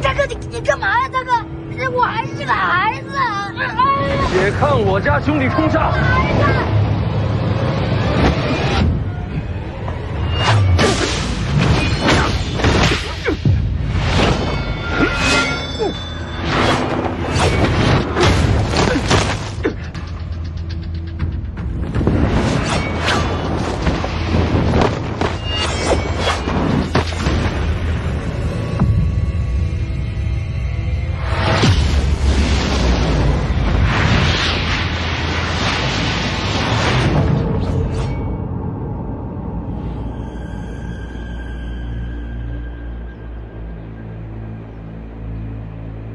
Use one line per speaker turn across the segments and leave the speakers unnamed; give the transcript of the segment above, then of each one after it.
大哥，你干嘛呀，大哥？我还是个孩子。
且看我家兄弟冲杀！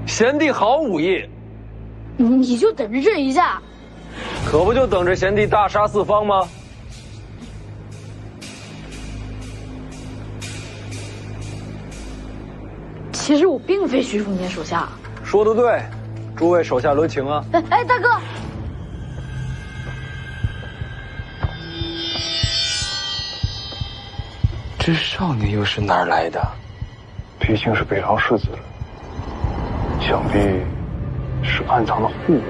贤弟好武艺，
你就等着这一下，
可不就等着贤弟大杀四方吗？
其实我并非徐凤年手下。
说得对，诸位手下留情啊！
大哥，
这少年又是哪儿来的？
毕竟是北朝世子，想必是暗藏的护卫。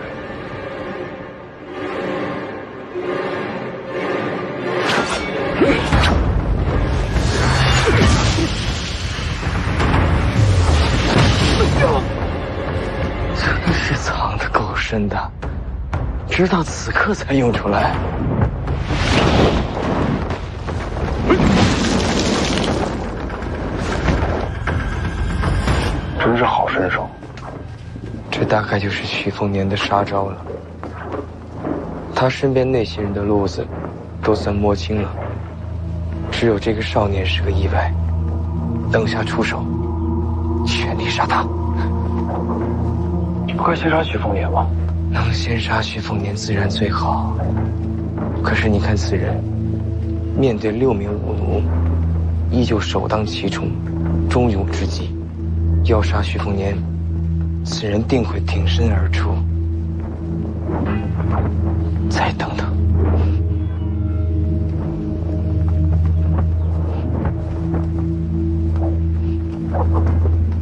真是藏得够深的，直到此刻才用出来。
真是好身手。
这大概就是徐凤年的杀招了。他身边那些人的路子都算摸清了，只有这个少年是个意外。等下出手，全力杀他。
不该先杀徐凤年吗？
能先杀徐凤年自然最好。可是你看此人，面对6名武奴，依旧首当其冲，忠勇之极。要杀徐凤年，此人定会挺身而出。再等等。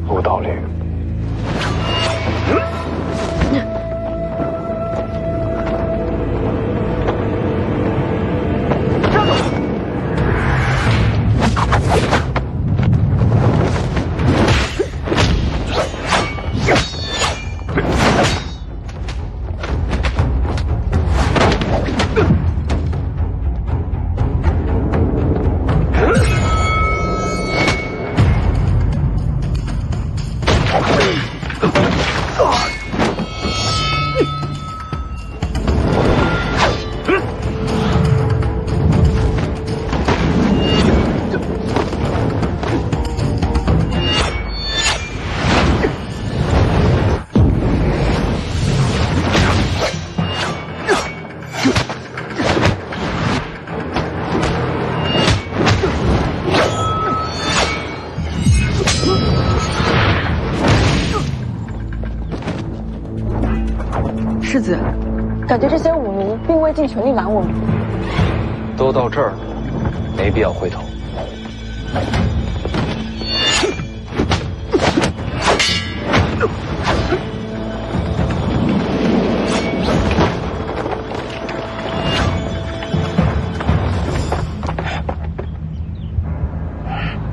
有道理。
世子，感觉这些武奴并未尽全力拦我们。
都到这儿了，没必要回头。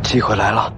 机会来了。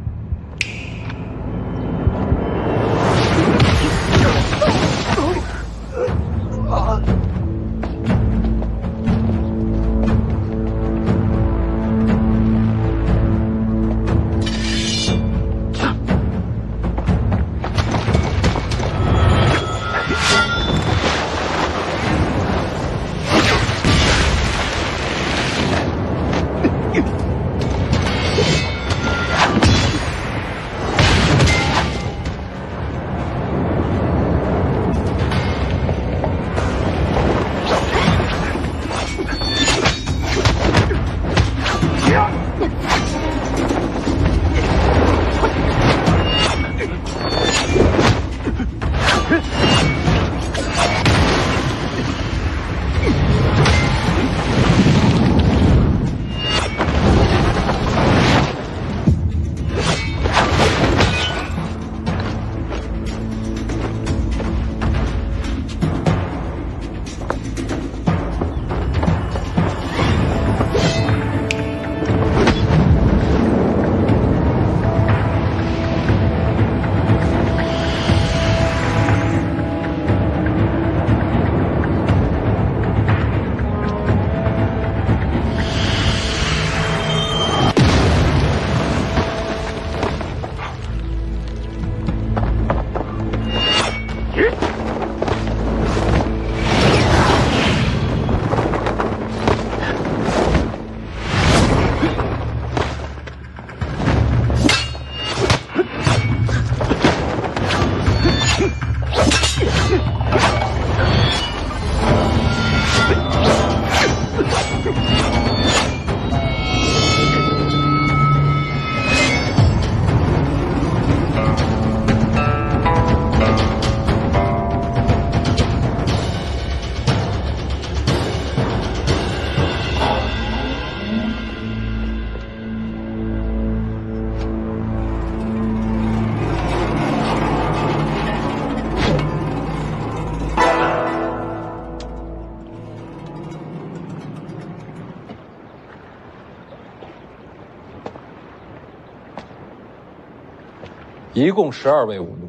一共12位武奴，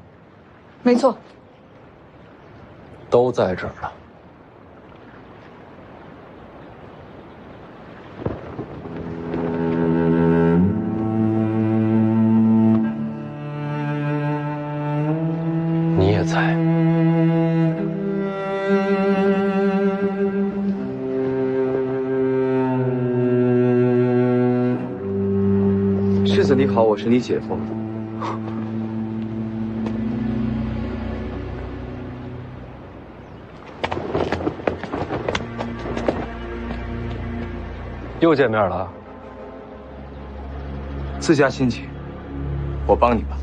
没错。
都在这儿了。你也在。
世子你好，我是你姐夫。
又见面了。
自家亲戚，我帮你吧。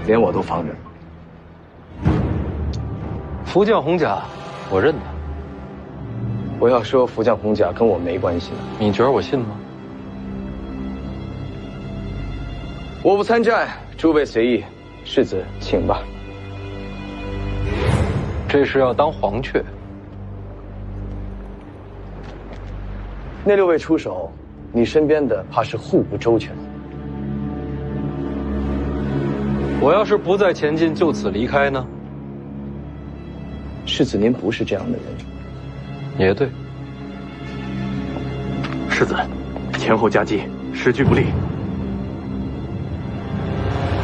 连我都放着。
福将红甲，我认得。
我要说福将红甲跟我没关系呢。
你觉得我信吗？
我不参战，诸位随意。世子，请吧。
这是要当黄雀？
那6位出手，你身边的怕是护不周全。
我要是不再前进，就此离开呢？
世子，您不是这样的人。
也对。
世子，前后夹击，时局不利。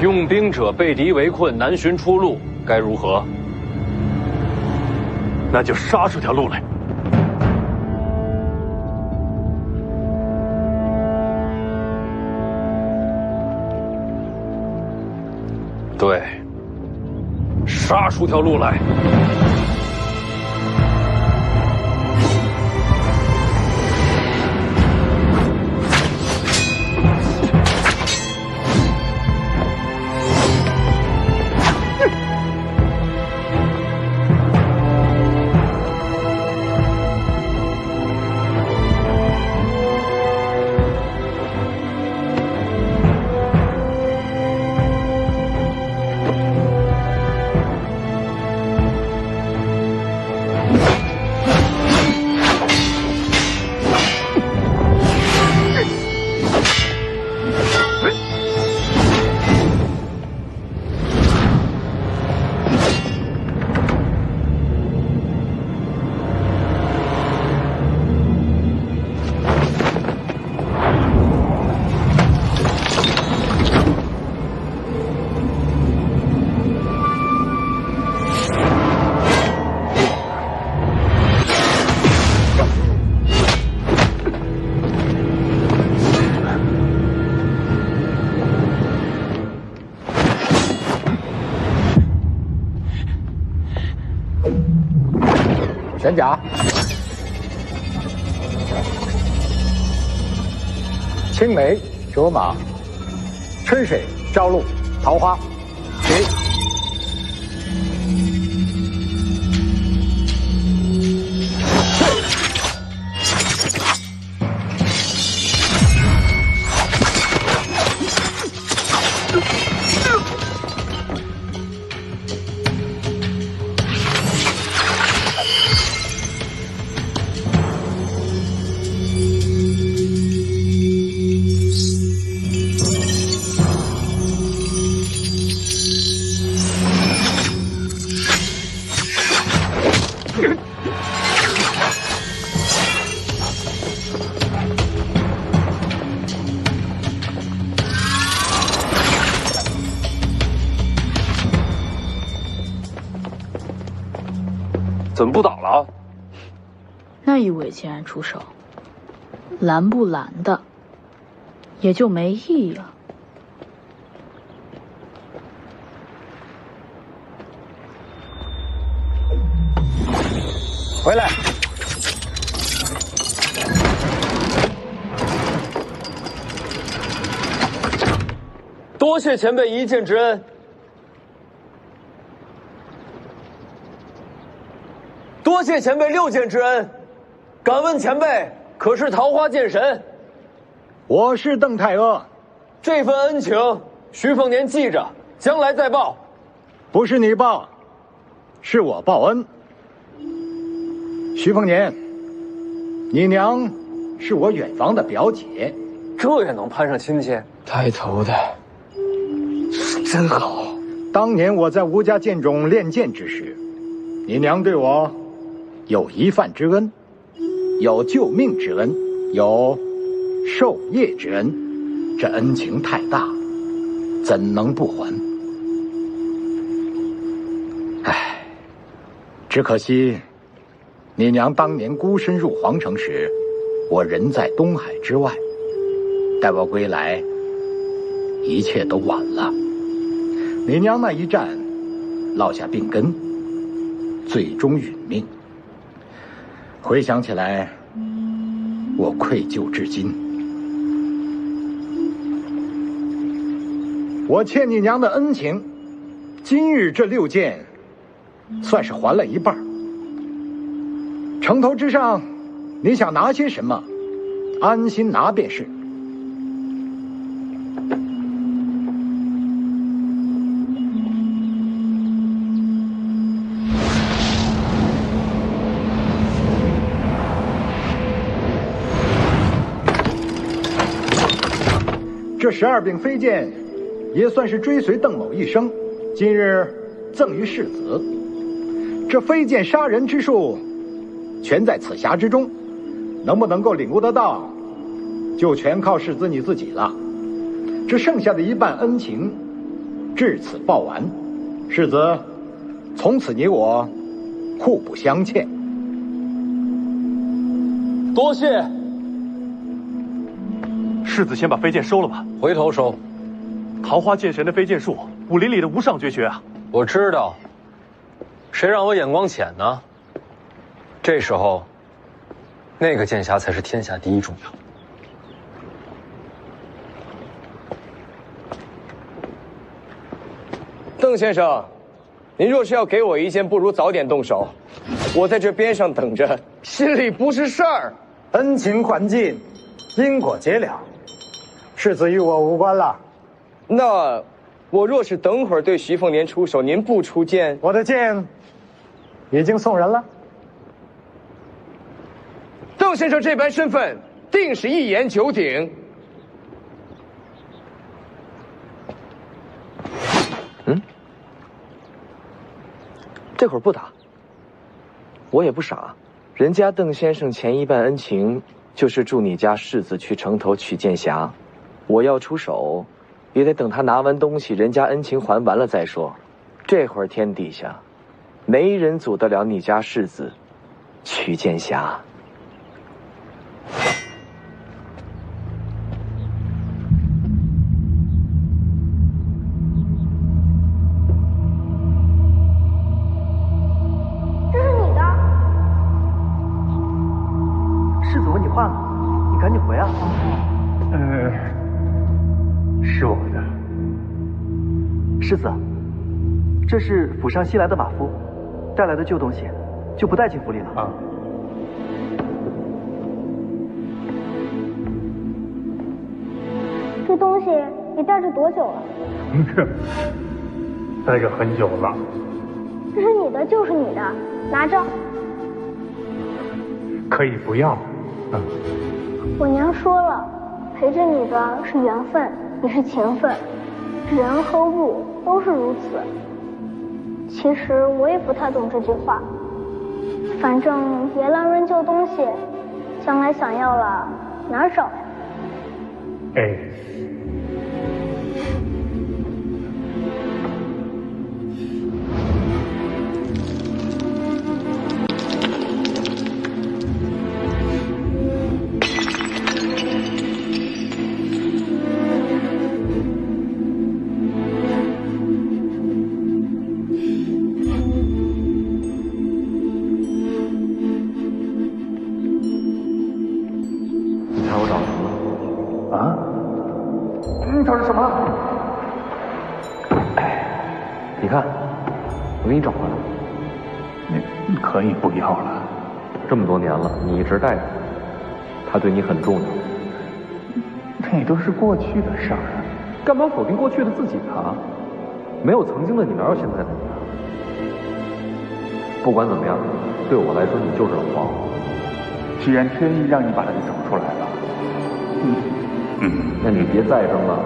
用兵者被敌围困，难寻出路，该如何？
那就杀出条路来。
对，杀出条路来。
玄甲，青梅卓马，春水朝露，桃花，谁？
怎么不倒了？
那一尾既然出手，拦不拦的，也就没意义了。
回来！
多谢前辈一剑之恩。多谢前辈6剑之恩，敢问前辈可是桃花剑神？
我是邓太阿，
这份恩情，徐凤年记着，将来再报。
不是你报，是我报恩。徐凤年，你娘是我远房的表姐，
这也能攀上亲戚？
带头的真好。
当年我在吴家剑中练剑之时，你娘对我有一饭之恩，有救命之恩，有授业之恩，这恩情太大，怎能不还？唉，只可惜你娘当年孤身入皇城时，我人在东海之外，待我归来，一切都晚了。你娘那一战，落下病根，最终殒命。回想起来，我愧疚至今。我欠你娘的恩情，今日这6件，算是还了一半。城头之上，你想拿些什么，安心拿便是。这12柄飞剑，也算是追随邓某一生，今日赠于世子。这飞剑杀人之术，全在此匣之中，能不能够领悟得到，就全靠世子你自己了。这剩下的一半恩情，至此报完。世子，从此你我互不相欠。
多谢。
世子先把飞剑收了吧，
回头收。
桃花剑神的飞剑术，武林里的无上绝学啊！
我知道，谁让我眼光浅呢？这时候，那个剑匣才是天下第一重要。
邓先生，您若是要给我一剑，不如早点动手。我在这边上等着，心里不是事儿。
恩情还尽，因果结了，世子与我无关了。
那我若是等会儿对徐凤年出手，您不出剑，
我的剑已经送人了。
邓先生这般身份，定是一言九鼎。
这会儿不打，我也不傻，人家邓先生前一半恩情就是助你家世子去城头取剑匣，我要出手，也得等他拿完东西，人家恩情还完了再说。这会儿天底下，没人阻得了你家世子取剑匣。
是我的。世子，这是府上新来的马夫带来的旧东西，就不带进府里了。啊。
这东西你带着多久了？
带着很久了。
这是你的就是你的，拿着。
可以不要。
我娘说了，陪着你的是缘分，也是情分，人和物都是如此。其实我也不太懂这句话，反正别乱扔旧东西，将来想要了哪儿找呀？
哎。
找着什么？
你看，我给你找回来。
你可以不要了。
这么多年了，你一直带着他，对你很重要。
那都是过去的事儿，
干嘛否定过去的自己呢？没有曾经的你，哪有现在的你啊？不管怎么样，对我来说，你就是老黄。
既然天意让你把他给找出来了，那你别再争了。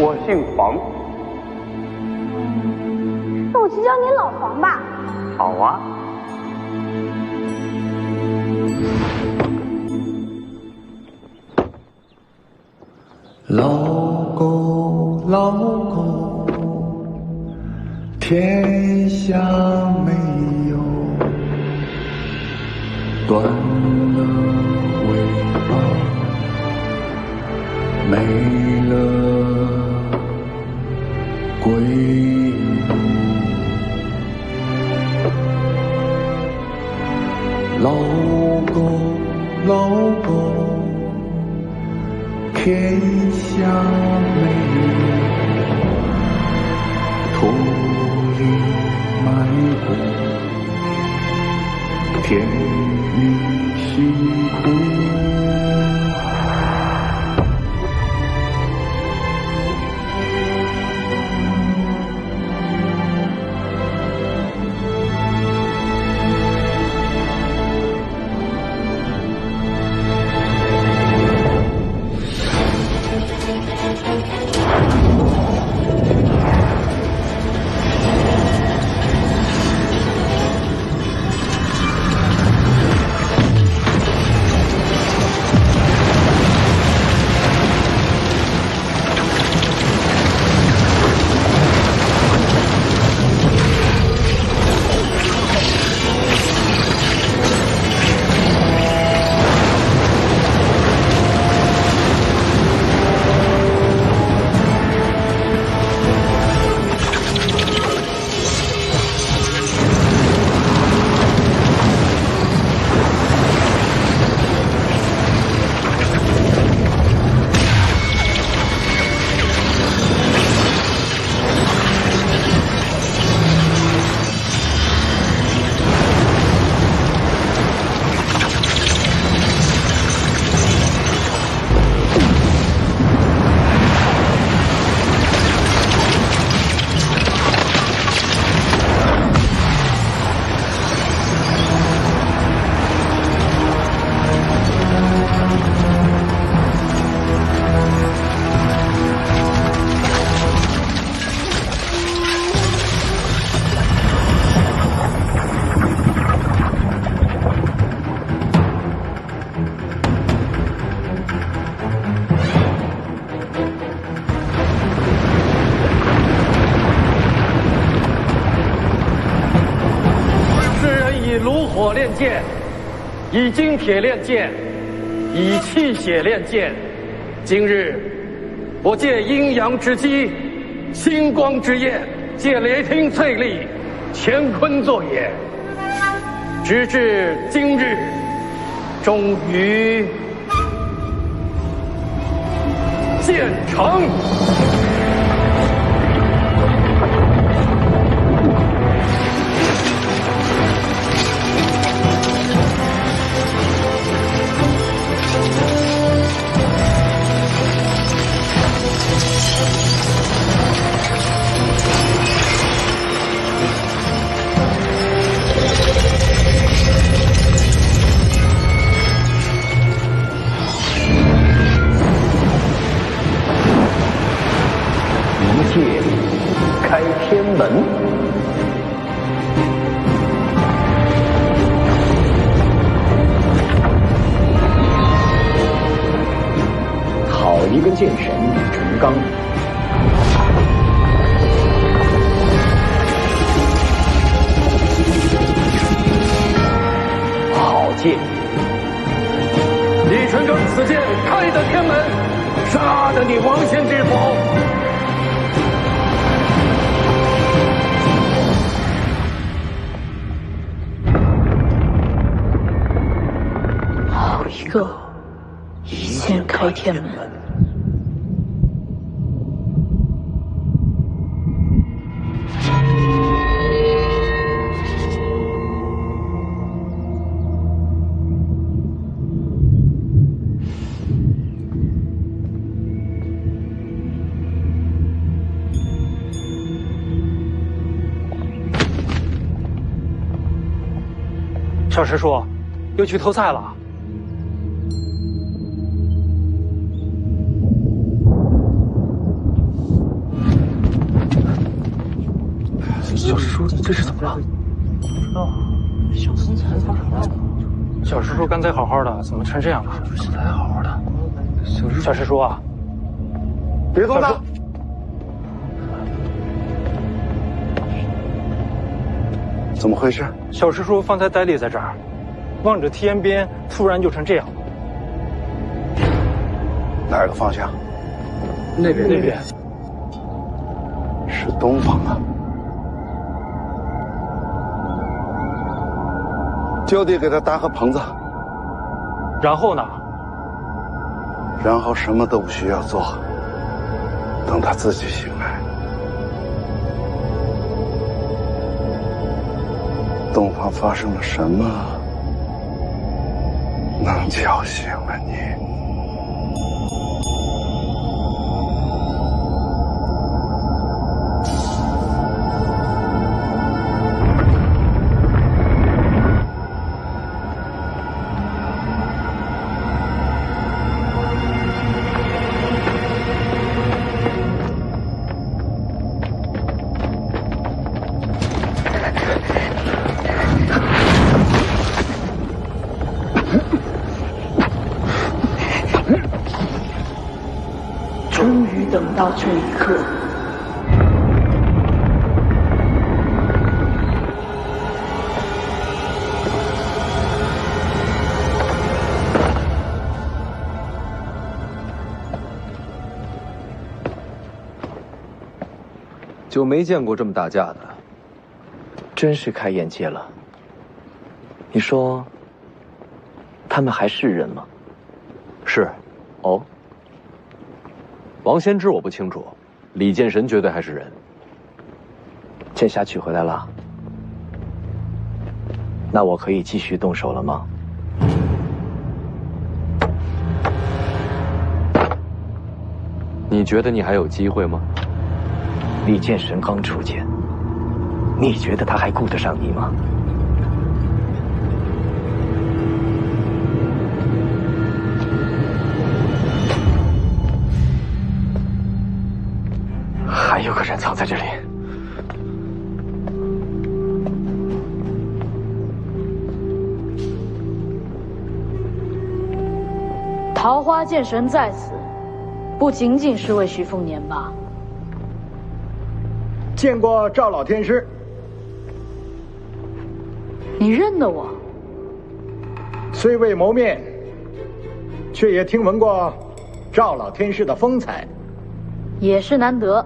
我姓黄。
那我就叫你老黄吧。
好啊。
老狗，老狗，天下没有断了尾巴，没了归路。老狗，老狗，天下没有脱离埋骨，天理辛苦。
炼剑，以金铁炼剑，以气血炼剑。今日我借阴阳之机，星光之焰，借雷霆淬砾，乾坤作也。直至今日，终于建成。一剑开天门。好一个剑神李成刚！好剑！李成刚此剑开得天门，杀得你王仙之否？
好一个一剑开天门！
小师叔，又去偷菜了。
小师叔，这是怎么了？
不知道。小身材发生了。小师叔刚才好好的，怎么成这样了？
刚才好好的。
小师叔啊，
别动他！怎么回事？
小师叔方才呆立在这儿，望着天边，突然就成这样了。
哪个方向？
那边。
是东方啊！就地给他搭个棚子。
然后呢？
然后什么都不需要做，等他自己醒来。东方发生了什么，能叫醒了你？
终于等到这一刻。
就没见过这么打架的，
真是开眼界了。你说，他们还是人吗？
是。
哦。
王先知我不清楚，李剑神绝对还是人。
剑侠取回来了，那我可以继续动手了吗？
你觉得你还有机会吗？
李剑神刚出剑，你觉得他还顾得上你吗？还有个人藏在这里。
桃花剑神在此，不仅仅是为徐凤年吧？
见过赵老天师。
你认得我？
虽未谋面，却也听闻过赵老天师的风采。
也是难得。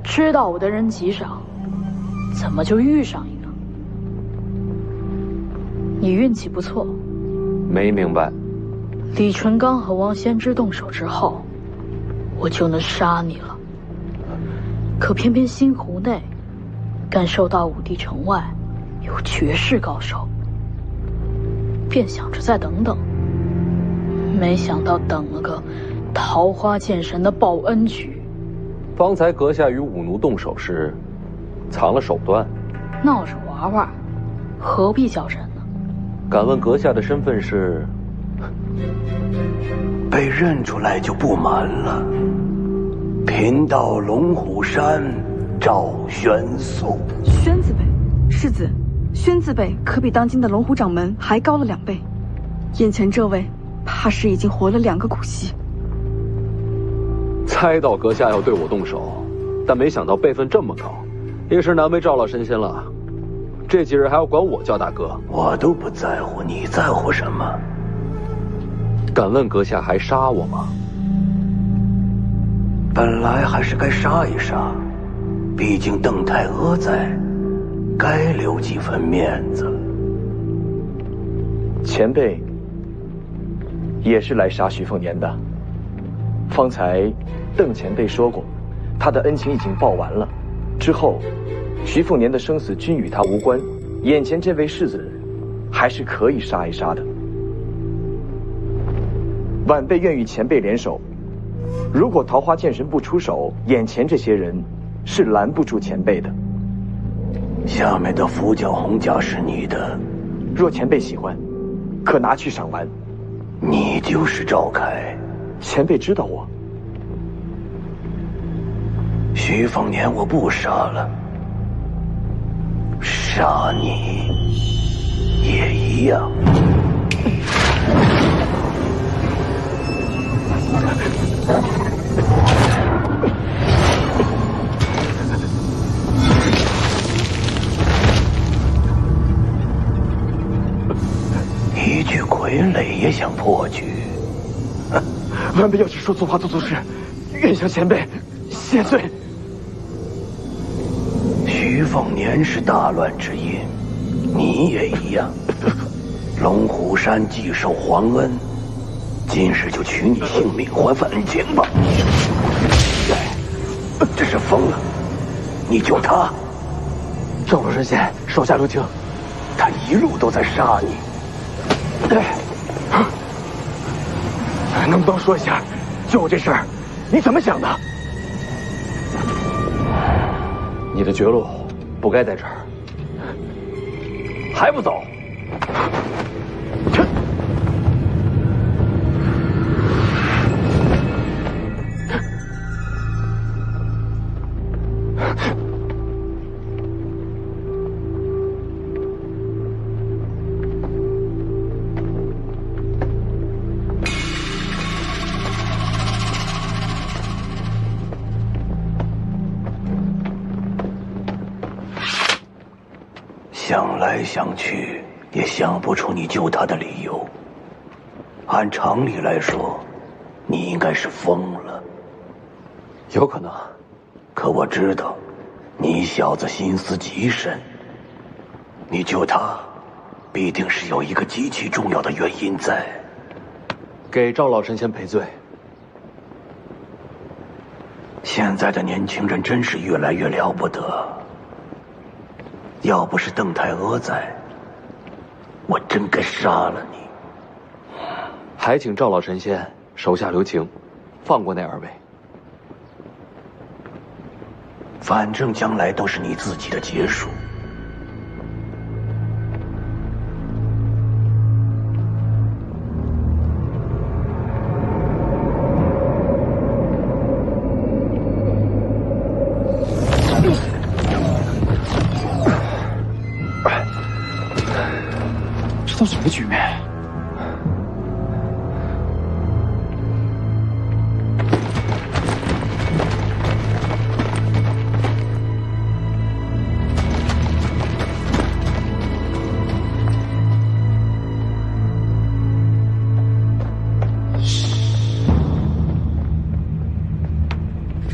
知道我的人极少，怎么就遇上一个？你运气不错。
没明白。
李淳刚和王先知动手之后，我就能杀你了。可偏偏新湖内，感受到武帝城外有绝世高手，便想着再等等。没想到等了个桃花剑神的报恩局。
方才阁下与武奴动手时，藏了手段，
闹着玩玩，何必较真呢？
敢问阁下的身份是？
被认出来就不瞒了。贫道龙虎山赵宣素。
宣字辈，世子，宣字辈可比当今的龙虎掌门还高了2倍。眼前这位，怕是已经活了2个古稀。
猜到阁下要对我动手，但没想到辈分这么高，也是难为赵老神仙了。这几日还要管我叫大哥，
我都不在乎，你在乎什么？
敢问阁下还杀我吗？
本来还是该杀一杀，毕竟邓太阿在，该留几分面子。
前辈也是来杀徐凤年的。方才邓前辈说过，他的恩情已经报完了，之后徐凤年的生死均与他无关，眼前这位世子还是可以杀一杀的。晚辈愿与前辈联手，如果桃花剑神不出手，眼前这些人是拦不住前辈的。
下面的符角红甲是你的，
若前辈喜欢，可拿去赏玩。
你就是赵开，
前辈知道我。
徐凤年我不杀了，杀你也一样。一具傀儡也想破局？
晚辈要是说错话做错事，愿向前辈谢罪。
徐凤年是大乱之因，你也一样。龙虎山既受皇恩，今日就取你性命还份恩情吧。这是疯了！你救他，
赵老神仙手下留情，
他一路都在杀你。
能不能说一下，救我这事儿，你怎么想的？
你的绝路不该在这儿，还不走？
想来想去，也想不出你救他的理由。按常理来说，你应该是疯了。
有可能，
可我知道，你小子心思极深。你救他，必定是有一个极其重要的原因在。
给赵老神仙赔罪。
现在的年轻人真是越来越了不得。要不是邓太阿在，我真该杀了你。
还请赵老神仙手下留情，放过那二位。
反正将来都是你自己的结束。
这都什么局面？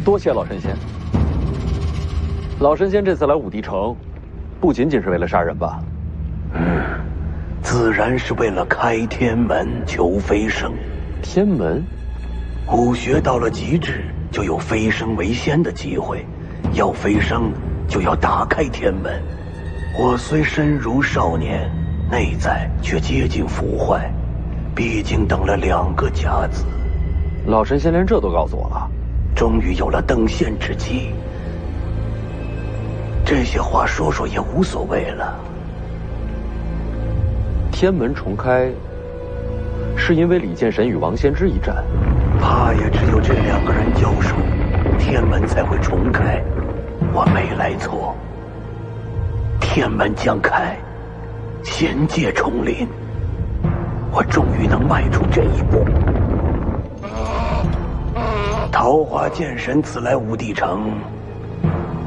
多谢老神仙。老神仙这次来武帝城，不仅仅是为了杀人吧？
自然是为了开天门求飞升。
天门，
武学到了极致，就有飞升为仙的机会。要飞升，就要打开天门。我虽身如少年，内在却接近腐坏，毕竟等了2个甲子。
老神仙连这都告诉我了，
终于有了登仙之机。这些话说说也无所谓了。
天门重开，是因为李剑神与王仙之一战，
怕也只有这2个人交手，天门才会重开。我没来错，天门将开，仙界重临，我终于能迈出这一步。桃花剑神此来武帝城，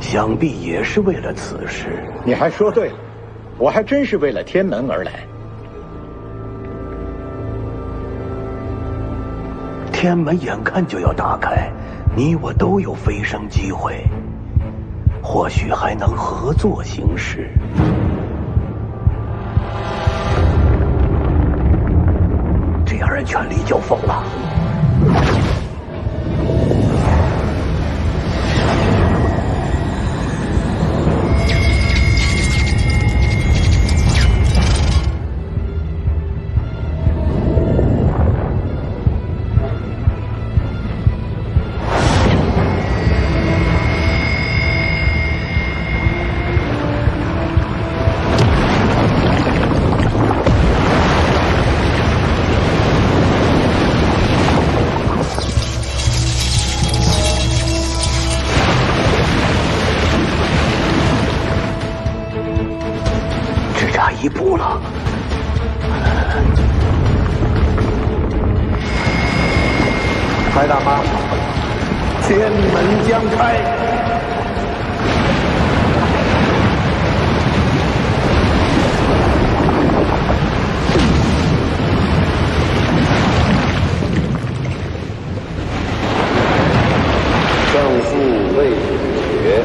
想必也是为了此事。
你还说对了，我还真是为了天门而来。
天门眼看就要打开，你我都有飞升机会，或许还能合作行事。这2人全力交锋了。一步了。
白大妈，天门将开。
胜负未决。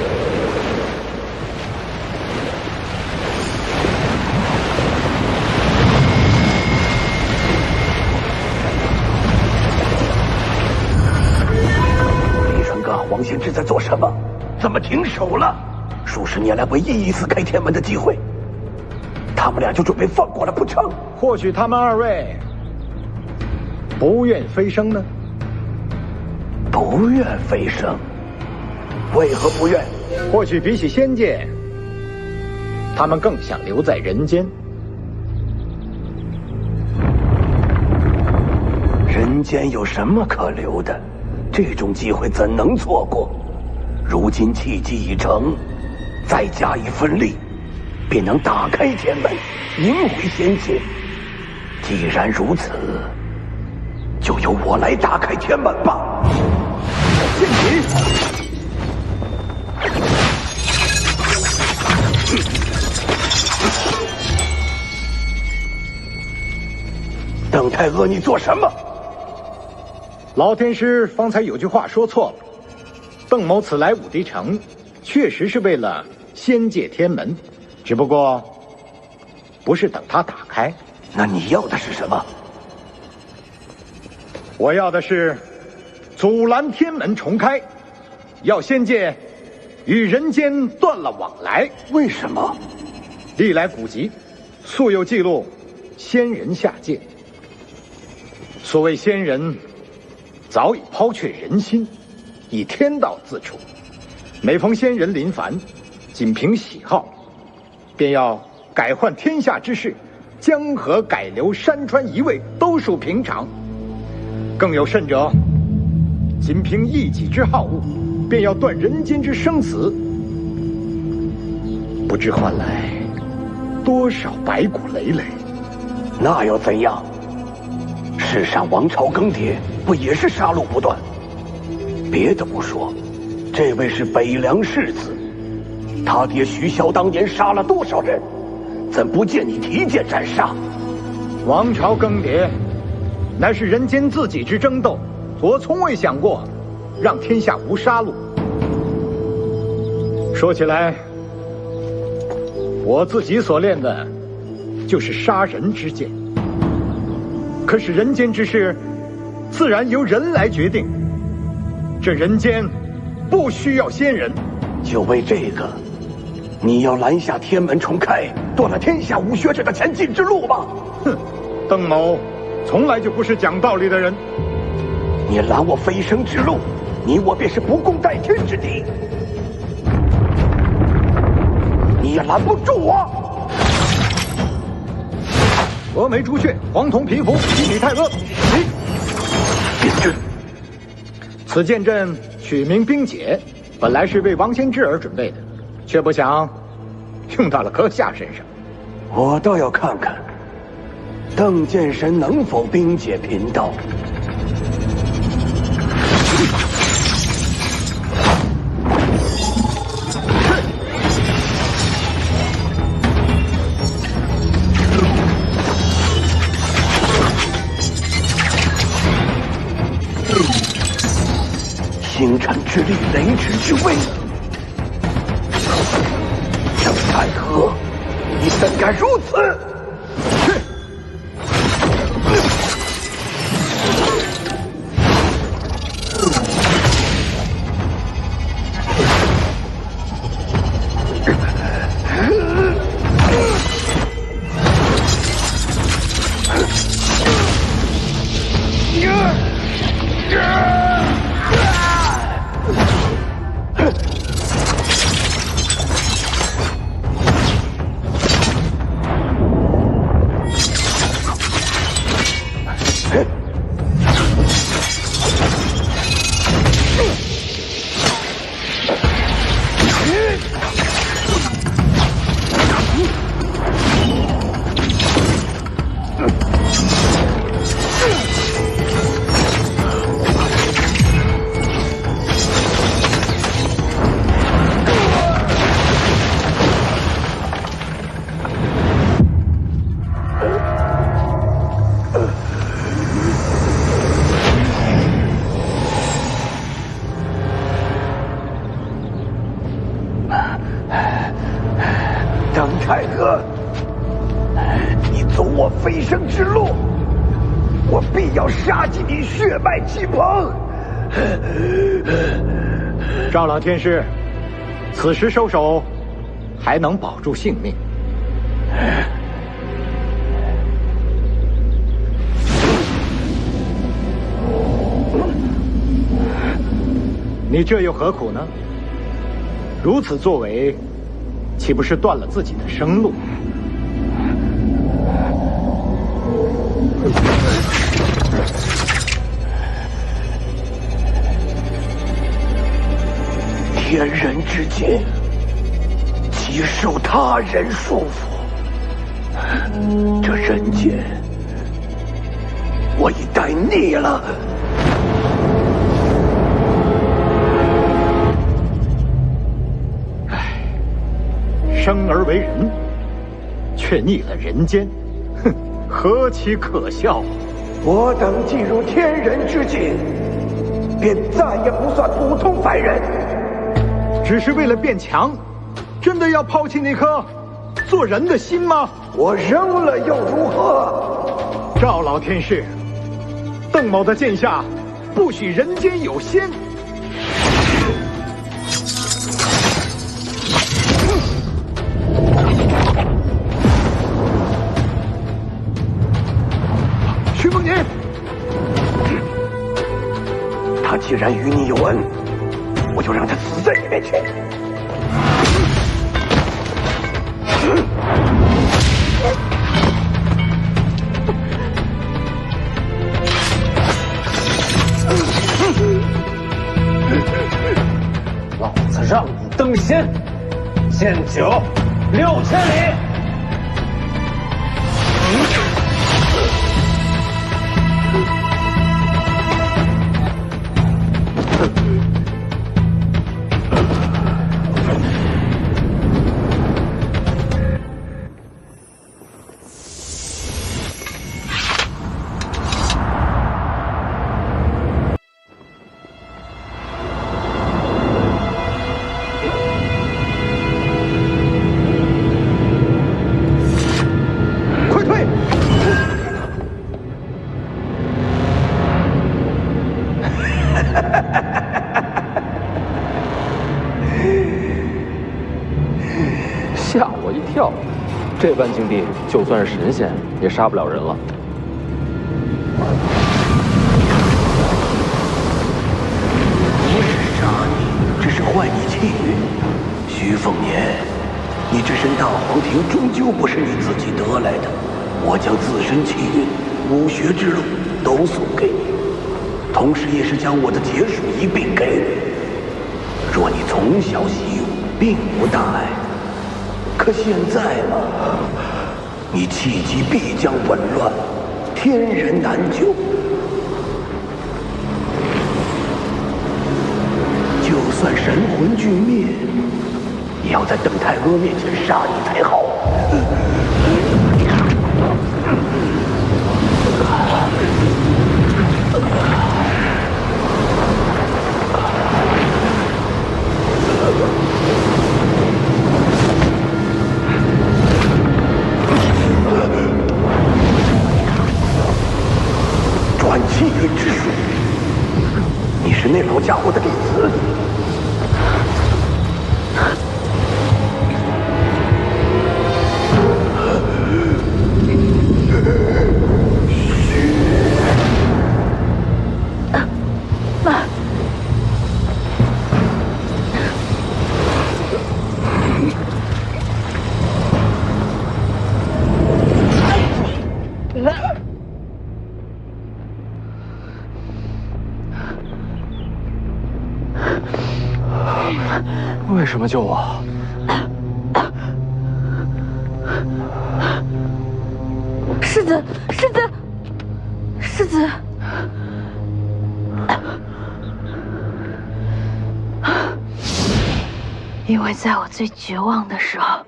王仙芝在做什么？怎么停手了？数十年来唯一一次开天门的机会，他们俩就准备放过了不成？
或许他们二位不愿飞升呢？
不愿飞升？为何不愿？
或许比起仙界，他们更想留在人间。
人间有什么可留的？这种机会怎能错过？如今契机已成，再加一份力，便能打开天门，迎回仙界。既然如此，就由我来打开天门吧。剑起！邓太阿，你做什么？
老天师方才有句话说错了，邓某此来武帝城，确实是为了仙界天门，只不过不是等他打开。
那你要的是什么？
我要的是阻拦天门重开，要仙界与人间断了往来。
为什么？
历来古籍素有记录，仙人下界。所谓仙人，早已抛却人心，以天道自处。每逢仙人临凡，仅凭喜好，便要改换天下之势，江河改流，山川移位，都属平常。更有甚者，仅凭一己之好恶，便要断人间之生死，不知换来多少白骨累累。
那又怎样？世上王朝更迭，不也是杀戮不断？别的不说，这位是北凉世子，他爹徐骁当年杀了多少人，怎不见你提剑斩杀？
王朝更迭，乃是人间自己之争斗，我从未想过让天下无杀戮。说起来，我自己所练的就是杀人之剑。可是人间之事，自然由人来决定。这人间不需要仙人。
就为这个，你要拦下天门重开，断了天下武学者的前进之路吗？
哼，邓某从来就不是讲道理的人。
你拦我飞升之路，你我便是不共戴天之敌。你也拦不住我。
峨眉朱雀，黄铜皮肤，吉米泰勒。
剑阵，
此剑阵取名冰解，本来是为王仙芝而准备的，却不想用到了阁下身上。
我倒要看看邓剑神能否冰解贫道。星辰之力，雷池之威。邓太阿，你怎敢如此？太哥，你走我飞升之路，我必要杀尽你血脉亲朋。
赵老天师，此时收手，还能保住性命。你这又何苦呢？如此作为，岂不是断了自己的生路？
天人之间，岂受他人束缚？这人间，我已待腻了。
生而为人，却逆了人间，哼，何其可笑！
我等进入天人之境，便再也不算普通凡人。
只是为了变强，真的要抛弃那颗做人的心吗？
我扔了又如何？
赵老天师，邓某的剑下不许人间有仙。
徐凤年，他既然与你有恩，我就让他死在你面前。
老子让你登仙，剑酒6000里。
吓我一跳，这般境地，就算是神仙也杀不了人了。
不是杀你，只是坏你气运。徐凤年，你这身大黄庭终究不是你自己得来的，我将自身气运、武学之路都送给你，同时也是将我的劫数一并给你。若你从小习武，并无大碍。可现在嘛，你气机必将紊乱，天人难救。就算神魂俱灭，也要在邓太阿面前杀你才好。转气运之术，你是那老家伙的弟子？
妈。
为什么救我？
世子，世子，世子！因为在我最绝望的时候，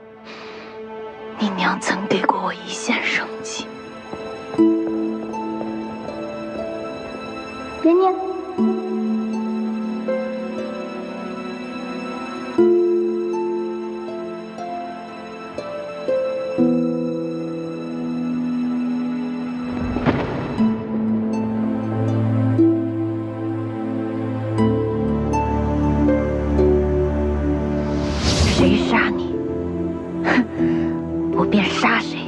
你娘曾给过我一线生机。
别念。
我便杀谁。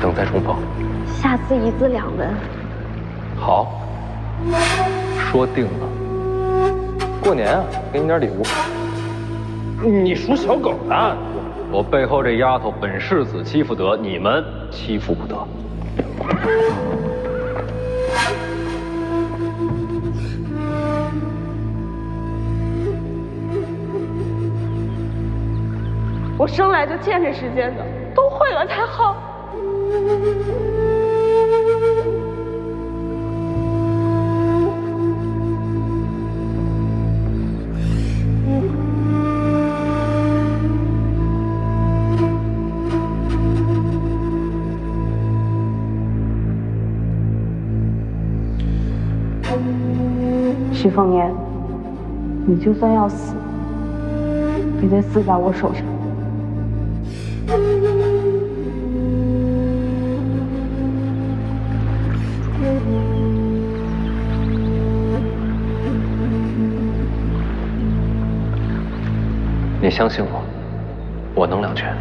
等待重逢，
下次一字两文。
好，说定了。过年啊，给你点礼物。
你属小狗的。
我背后这丫头本世子欺负得，你们欺负不得。
我生来就欠这世间的，都会了才好。
徐凤年，你就算要死，也得死在我手上。
你相信我，我能两全。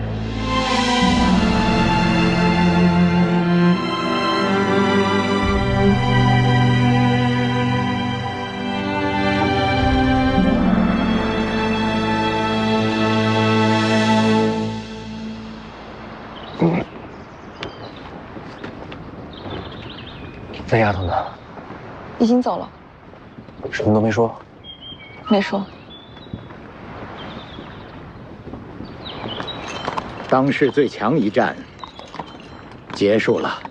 那丫头呢？
已经走了。
什么都没说？
没说。
当世最强一战结束了。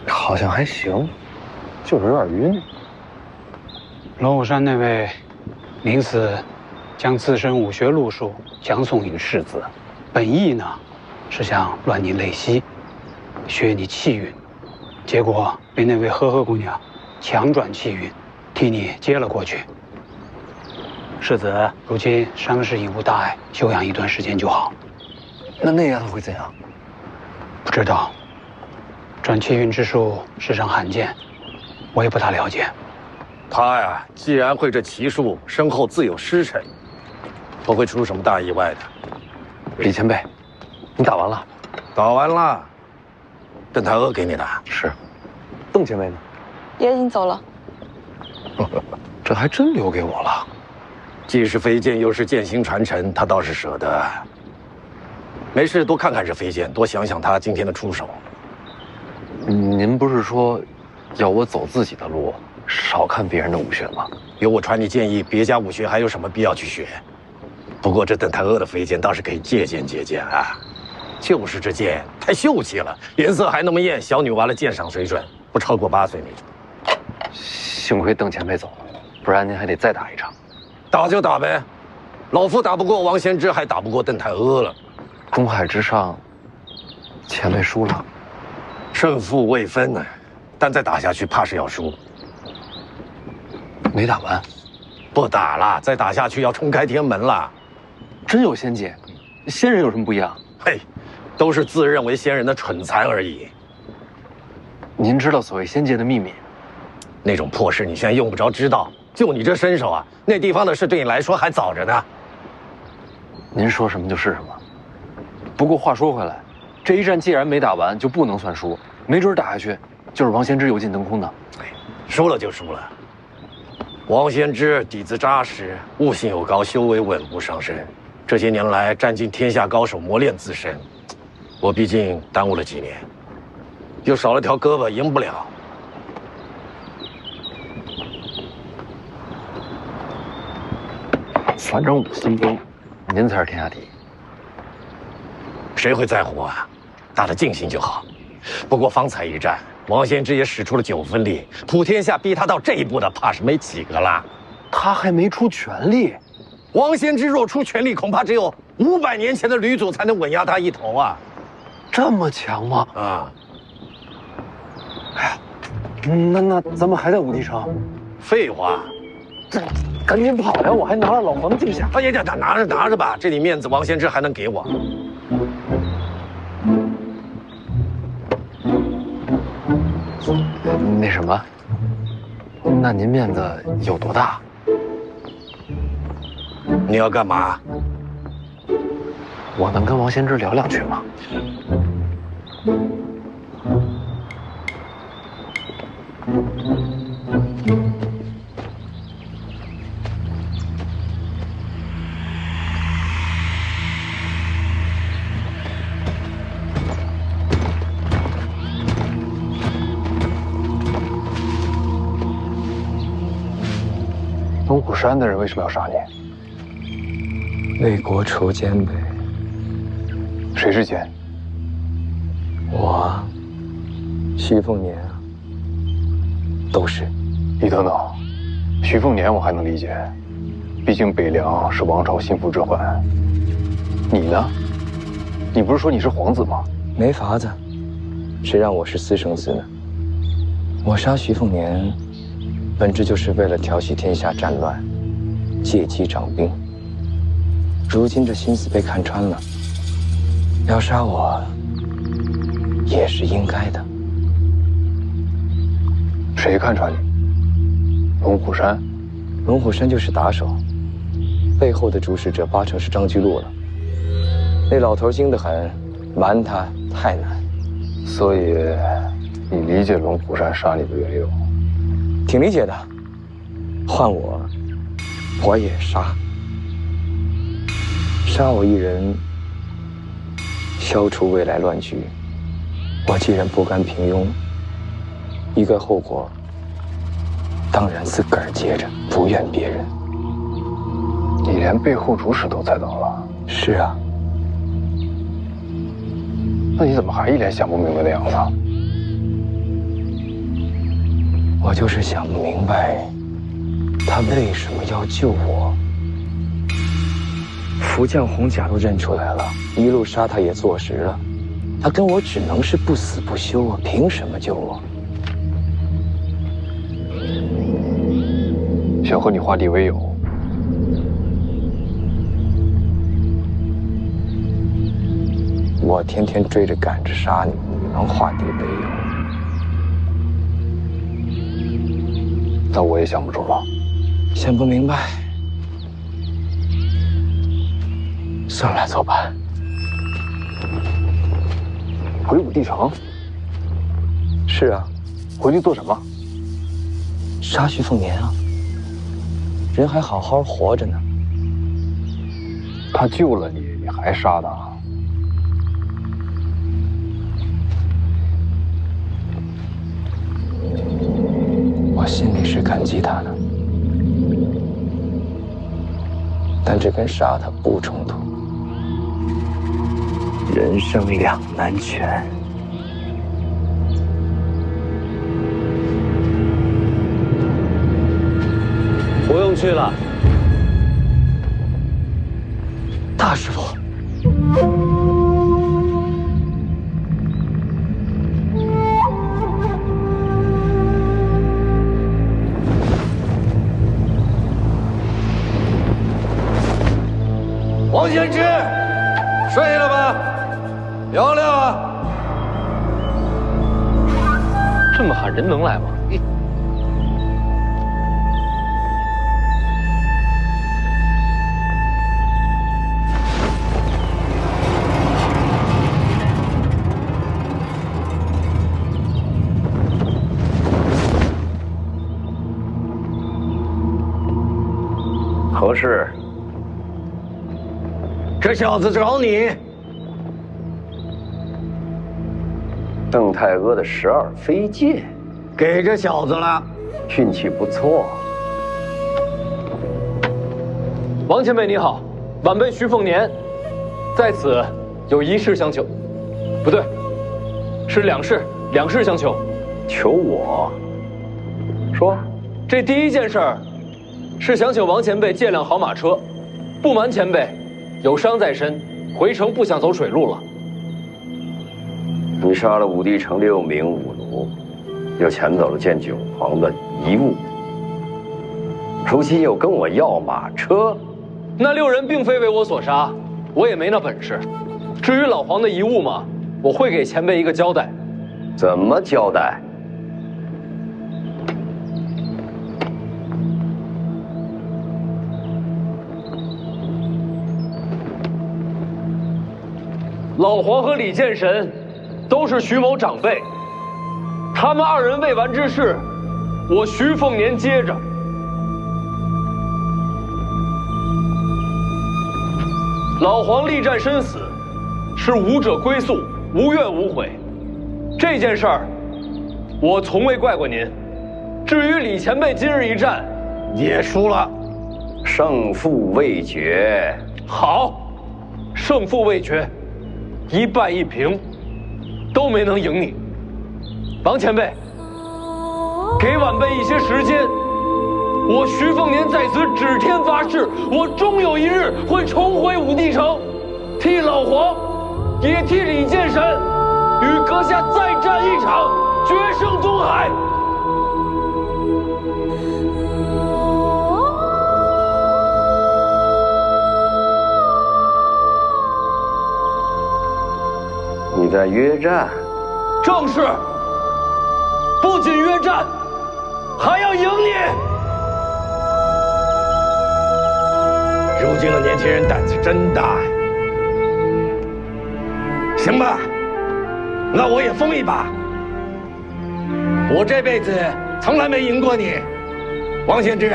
好像还行，就是有点晕。
龙虎山那位名此将自身武学路数将送与世子，本意呢是想乱你内息，削你气运，结果被那位呵呵姑娘强转气运，替你接了过去。世子如今伤势已无大碍，休养一段时间就好。
那丫头会怎样？
不知道，转气运之术世上罕见，我也不大了解。
他呀，既然会这奇术，身后自有师承，不会出什么大意外的。
李前辈，你打完了？
打完了。邓太阿给你的。
是。邓前辈呢？
也已经走了。
这还真留给我了。
既是飞剑，又是剑心传承，他倒是舍得。没事，多看看这飞剑，多想想他今天的出手。
您不是说要我走自己的路？少看别人的武学吗？
有我传你建议，别家武学还有什么必要去学？不过这邓太阿的飞剑倒是可以借鉴借鉴啊，就是这剑太秀气了，颜色还那么艳，小女娃的鉴赏水准不超过8岁那种。
幸亏邓前辈走了，不然您还得再打一场。
打就打呗，老夫打不过王先知，还打不过邓太阿了。
东海之上，前辈输了，
胜负未分呢，但再打下去怕是要输。
没打完，
不打了，再打下去要冲开天门了。
真有仙界，仙人有什么不一样？
嘿，都是自认为仙人的蠢材而已。
您知道所谓仙界的秘密？
那种破事你现在用不着知道，就你这身手啊，那地方的事对你来说还早着呢。
您说什么就是什么。不过话说回来，这一战既然没打完，就不能算输，没准打下去就是王仙芝油尽灯空的。
输了就输了。王先知底子扎实，悟性又高，修为稳，不伤身。这些年来占尽天下高手磨练自身，我毕竟耽误了几年，又少了条胳膊，赢不了。
反正我心中，您才是天下第一。
谁会在乎啊？打得尽兴就好。不过方才一战，王先知也使出了9分力，普天下逼他到这一步的，怕是没几个了。
他还没出全力，
王仙芝若出全力，恐怕只有500年前的吕祖才能稳压他一头啊！
这么强吗？
啊！
哎呀，那咱们还在武帝城？
废话，
这赶紧跑呀！我还拿了老黄镜匣。
哎呀，拿着吧，这点面子王仙芝还能给我？
那什么，那您面子有多大？
你要干嘛？
我能跟王仙芝聊2句吗？
龙虎山的人为什么要杀你？
为国除奸呗。
谁是奸？
我，徐凤年啊，都是。
李等等，徐凤年我还能理解，毕竟北凉是王朝心腹之患。你呢？你不是说你是皇子吗？
没法子，谁让我是私生子呢？我杀徐凤年，本质就是为了调息天下战乱，借机长兵。如今这心思被看穿了，要杀我也是应该的。
谁看穿你？龙虎山？
龙虎山就是打手，背后的主使者8成是张居禄了。那老头精得很，瞒他太难。
所以，你理解龙虎山杀你的缘由？
挺理解的。换我，我也杀。杀我一人，消除未来乱局。我既然不甘平庸，一个后果，当然自个儿接着，不怨别人。
你连背后主使都猜到了？
是啊。
那你怎么还一脸想不明白的样子？
我就是想不明白，他为什么要救我。福将红甲都认出来了，一路杀他也坐实了，他跟我只能是不死不休啊！凭什么救我？
想和你化敌为友。
我天天追着赶着杀你，你能化敌为友？
那我也想不出了，
想不明白。算了，走吧。
回武帝城？
是啊。
回去做什么？
杀徐凤年啊！人还好好活着呢。
他救了你，你还杀他？
我心里是感激他的，但这跟杀他不冲突。人生两难全。
不用去了，
大师傅。
王仙芝，睡了吧？聊聊啊！
这么喊人能来吗？
何事？这小子找你。
邓太阿的12飞剑，
给这小子了，
运气不错。
王前辈你好，晚辈徐凤年，在此有一事相求。不对，是两事相求。
求我？说。
这第一件事儿，是想请王前辈借辆好马车，不瞒前辈，有伤在身，回城不想走水路了。
你杀了武帝城6名武奴，又抢走了见九皇的遗物，如今又跟我要马车。
那6人并非为我所杀，我也没那本事。至于老黄的遗物嘛，我会给前辈一个交代。
怎么交代？
老黄和李剑神都是徐某长辈，他们2人未完之事，我徐凤年接着。老黄力战身死，是武者归宿，无怨无悔。这件事儿，我从未怪过您。至于李前辈今日一战，也输了，
胜负未决。
好，胜负未决，1败1平，都没能赢你。王前辈，给晚辈一些时间。我徐凤年在此指天发誓，我终有一日会重回武帝城，替老黄，也替李剑神，与阁下再战一场，决胜东海。
你在约战？
正是。不仅约战，还要赢你。
如今的年轻人胆子真大呀！行吧，那我也疯一把。我这辈子从来没赢过你，王献之，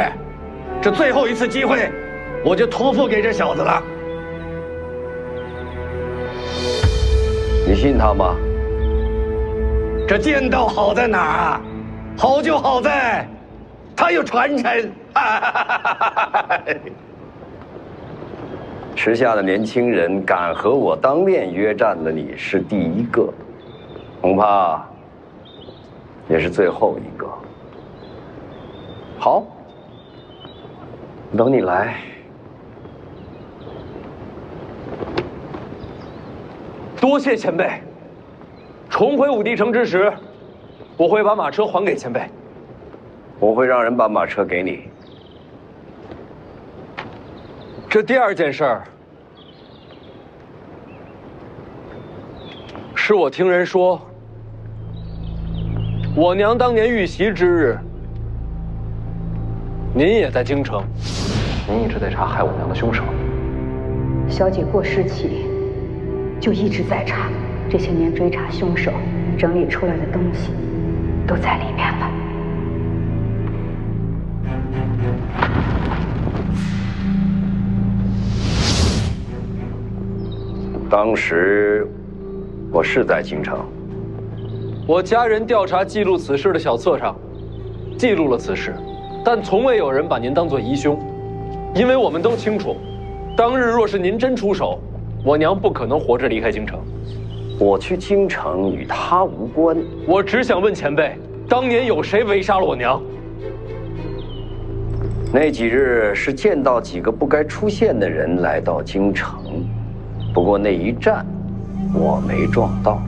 这最后一次机会，我就托付给这小子了。
你信他吗？
这剑道好在哪儿啊？好就好在，他有传承。
时下的年轻人敢和我当面约战的，你是第一个，恐怕也是最后一个。好，等你来。
多谢前辈。重回武帝城之时，我会把马车还给前辈。
我会让人把马车给你。
这第2件事儿，是我听人说，我娘当年遇袭之日，您也在京城。
您一直在查害我娘的凶手。
小姐过世起，就一直在查，这些年追查凶手，整理出来的东西，都在里面了。
当时我是在京城，
我家人调查记录此事的小册上，记录了此事，但从未有人把您当作疑凶，因为我们都清楚，当日若是您真出手，我娘不可能活着离开京城。
我去京城与他无关。
我只想问前辈，当年有谁围杀了我娘？
那几日是见到几个不该出现的人来到京城，不过那一战我没撞到。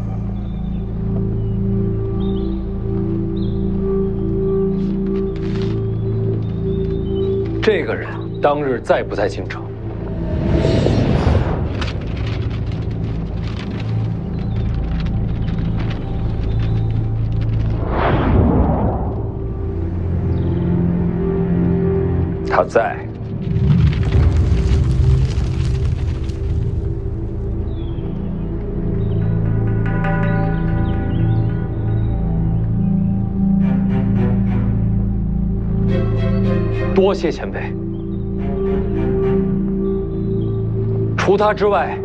这个人当日在不在京城？
他在。
多谢前辈。除他之外，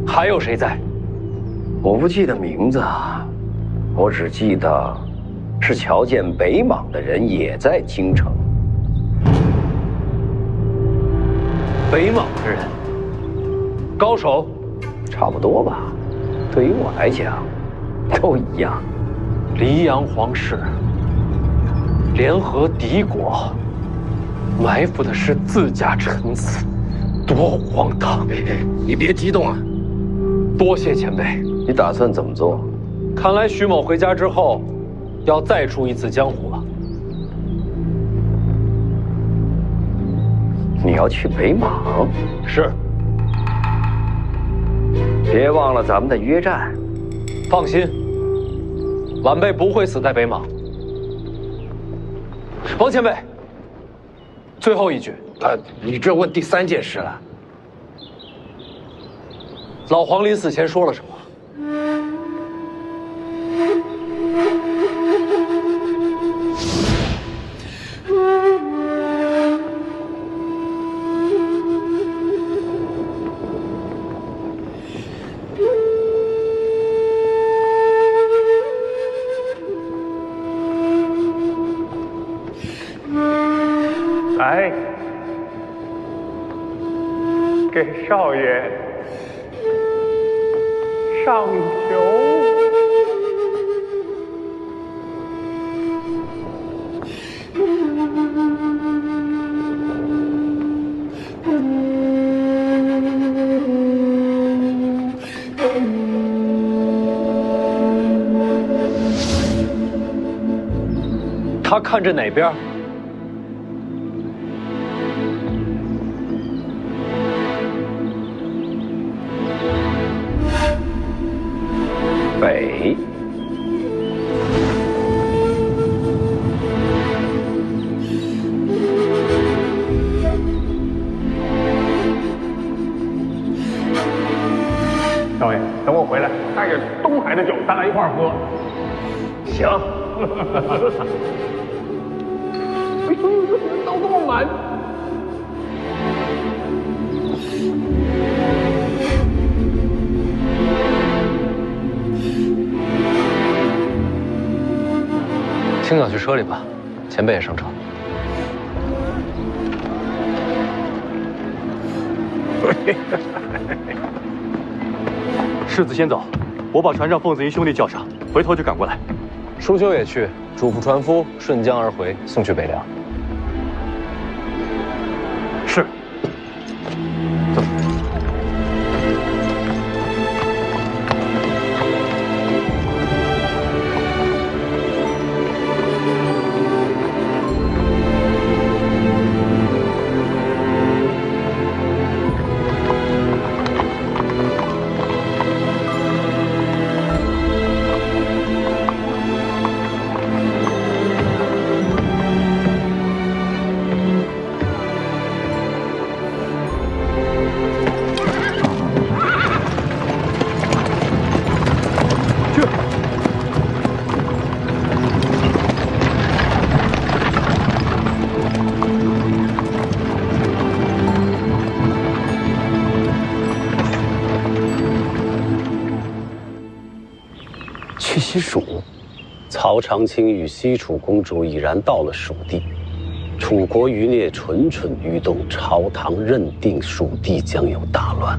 还有谁在？
我不记得名字啊，我只记得是瞧见北莽的人也在京城。
北莽的人，高手，
差不多吧。对于我来讲，都一样。
黎阳皇室联合敌国，埋伏的是自家臣子，多荒唐！
你别激动啊！
多谢前辈。
你打算怎么做？
看来徐某回家之后，要再出一次江湖了。
你要去北莽？
是。
别忘了咱们的约战。
放心，晚辈不会死在北莽。王前辈，最后一句。
你这问第3件事了。
老黄临死前说了什么？
来，给少爷上酒。
他看着哪边？
北。
少爷，等我回来，带着东海的酒，咱俩一块儿喝。行。哎呦，人都这么满。
青鸟去车里吧，前辈也上车。
世子先走，我把船上凤子营兄弟叫上，回头就赶过来。
舒修也去，嘱咐船夫顺江而回，送去北凉。
是。走。
西蜀，曹长卿与西楚公主已然到了蜀地，楚国余孽蠢蠢欲动，朝堂认定蜀地将有大乱。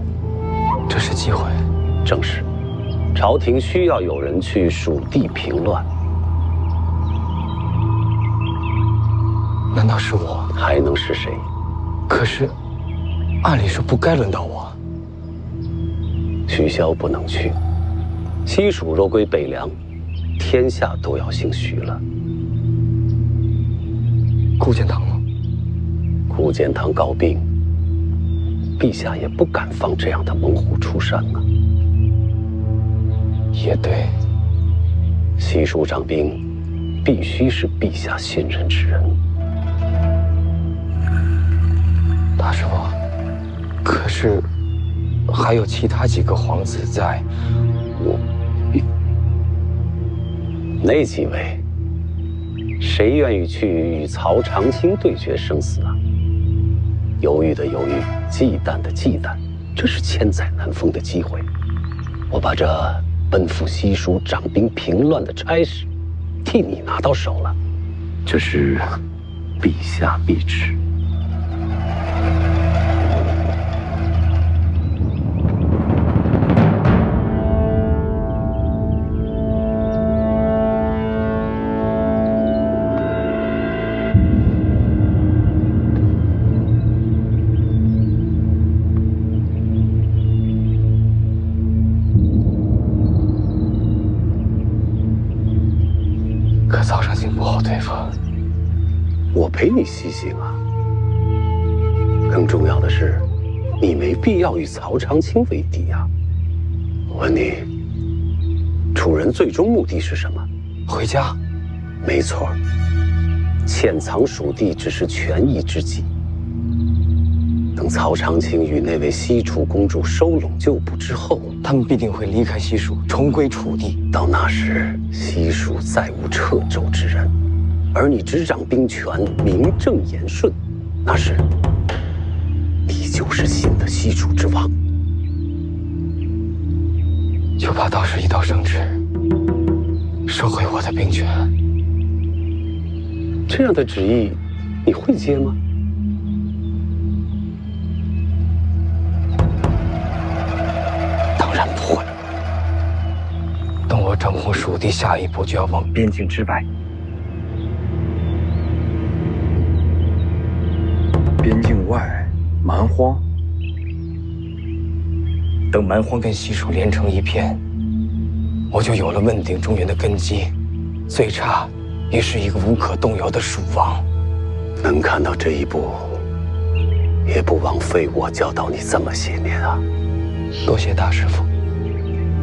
这是机会。
正是，朝廷需要有人去蜀地平乱。
难道是我？
还能是谁？
可是，按理说不该轮到我。
许萧不能去。西蜀若归北凉，天下都要姓许了。
顾建堂呢？
顾建堂告病，陛下也不敢放这样的猛虎出山啊。
也对，
西蜀掌兵必须是陛下信任之人。
大师傅，可是还有其他几个皇子在，
那几位，谁愿意去与曹长卿对决生死啊？犹豫的犹豫，忌惮的忌惮，这是千载难逢的机会。我把这奔赴西蜀掌兵平乱的差事，替你拿到手了，这是陛下必知。陪你西行啊。更重要的是，你没必要与曹长青为敌啊。我问你，楚人最终目的是什么？
回家。
没错，潜藏蜀地只是权宜之计。等曹长青与那位西楚公主收拢旧部之后，
他们必定会离开西蜀，重归楚地。
到那时，西蜀再无掣肘之人，而你执掌兵权，名正言顺，那时你就是新的西楚之王。
就怕到时一道圣旨，收回我的兵权。
这样的旨意，你会接吗？
当然不会。等我掌控蜀地，下一步就要往边境之外。
边境外，蛮荒。
等蛮荒跟西蜀连成一片，我就有了问鼎中原的根基，最差也是一个无可动摇的蜀王。
能看到这一步，也不枉费我教导你这么些年啊！
多谢大师傅，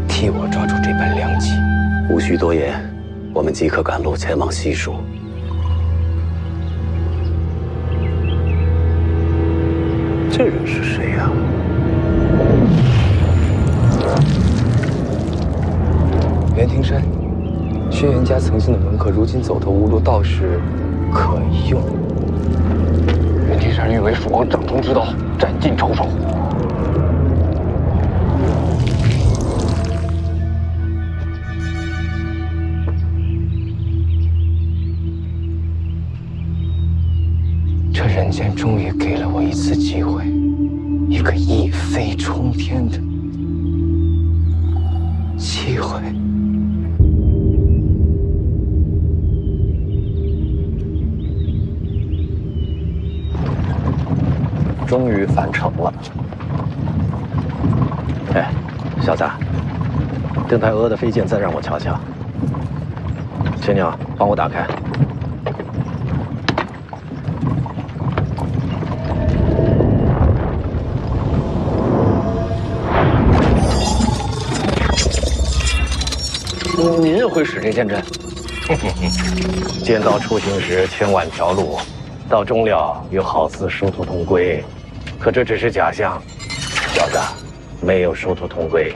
替我抓住这本良机。
无需多言，我们即刻赶路前往西蜀。这人是谁呀？
袁庭山，轩辕家曾经的门客，如今走投无路，倒是可用。
袁庭山欲为蜀王掌中之刀，斩尽仇手。
这人间终于给了我一次机会，一个一飞冲天的机会。
终于返程了。哎，小子，邓太阿的飞剑再让我瞧瞧。青鸟，帮我打开。您也会使这剑阵？剑道出行时千万条路，到终了又好似殊途同归。可这只是假象，小子，没有殊途同归。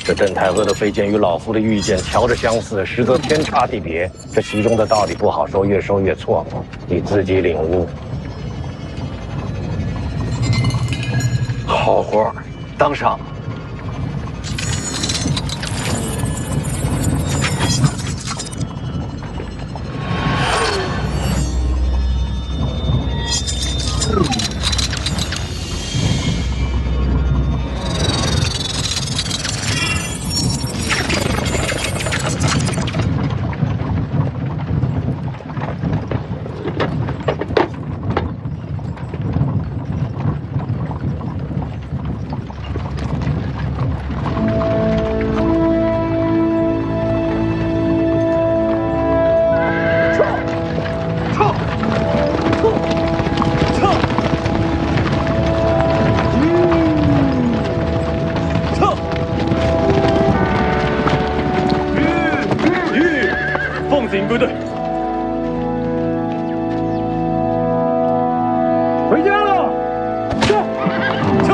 这邓太阿的飞剑与老夫的御剑瞧着相似，实则天差地别。这其中的道理不好说，越说越错，你自己领悟。好活，当上。
归队。
回家了，撤！撤！